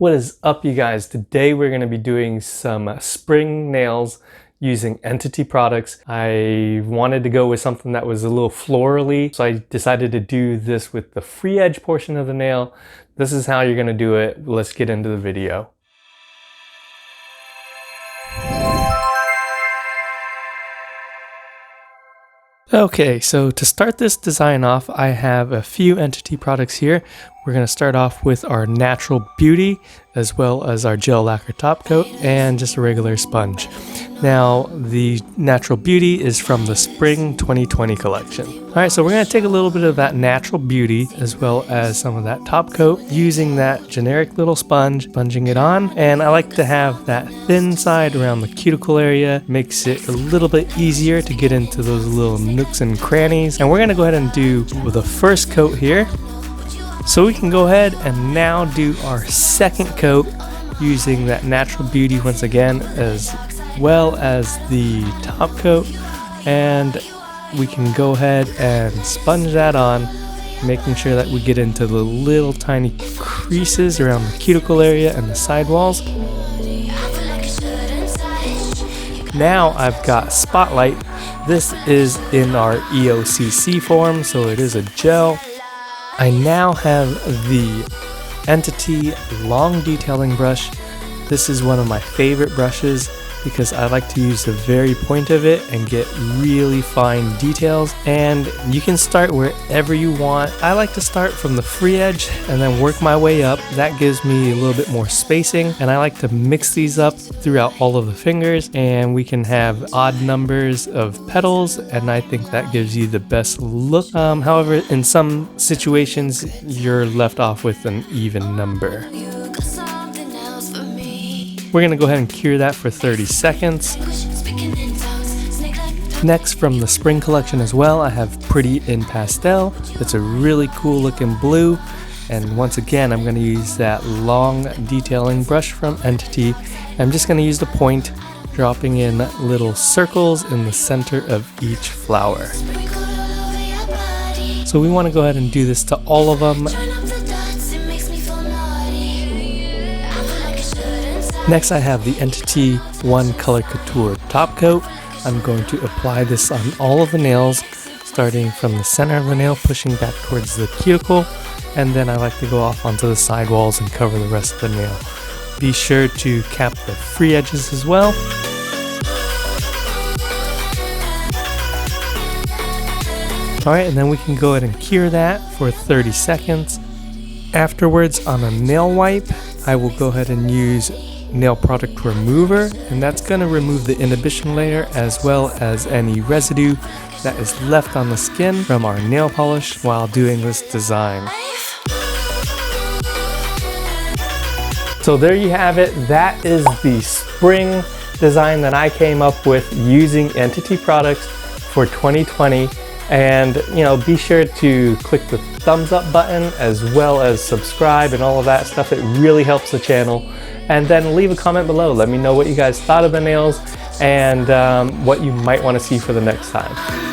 What is up, you guys? Today we're going to be doing some spring nails using Entity products. I wanted to go with something that was a little florally, so I decided to do this with the free edge portion of the nail. This is how you're going to do it. Let's get into the video. Okay, so to start this design off, I have a few Entity products here. We're going to start off with our Natural Beauty, as well as our gel lacquer top coat, and just a regular sponge. Now, the Natural Beauty is from the Spring 2020 collection. Alright, so we're going to take a little bit of that Natural Beauty, as well as some of that top coat, using that generic little sponge, sponging it on. And I like to have that thin side around the cuticle area, makes it a little bit easier to get into those little nooks and crannies. And we're going to go ahead and do the first coat here. So we can go ahead and now do our second coat using that Natural Beauty once again, as well as the top coat, and we can go ahead and sponge that on, making sure that we get into the little tiny creases around the cuticle area and the sidewalls. Now I've got Spotlight. This is in our EOCC form, so it is a gel. I now have the Entity long detailing brush. This is one of my favorite brushes because I like to use the very point of it and get really fine details. And you can start wherever you want. I like to start from the free edge and then work my way up. That gives me a little bit more spacing, and I like to mix these up throughout all of the fingers, and we can have odd numbers of petals, and I think that gives you the best look. However, in some situations you're left off with an even number. We're going to go ahead and cure that for 30 seconds. Next, from the spring collection as well, I have Pretty in Pastel. It's a really cool looking blue. And once again, I'm going to use that long detailing brush from Entity. I'm just going to use the point, dropping in little circles in the center of each flower. So we want to go ahead and do this to all of them. Next, I have the Entity One Color Couture top coat. I'm going to apply this on all of the nails, starting from the center of the nail, pushing back towards the cuticle, and then I like to go off onto the sidewalls and cover the rest of the nail. Be sure to cap the free edges as well. Alright, and then we can go ahead and cure that for 30 seconds. Afterwards, on a nail wipe, I will go ahead and use nail product remover, and that's going to remove the inhibition layer as well as any residue that is left on the skin from our nail polish while doing this design. So there you have it. That is the spring design that I came up with using Entity products for 2020. And be sure to click the thumbs up button as well as subscribe and all of that stuff. It really helps the channel. And then leave a comment below. Let me know what you guys thought of the nails and what you might want to see for the next time.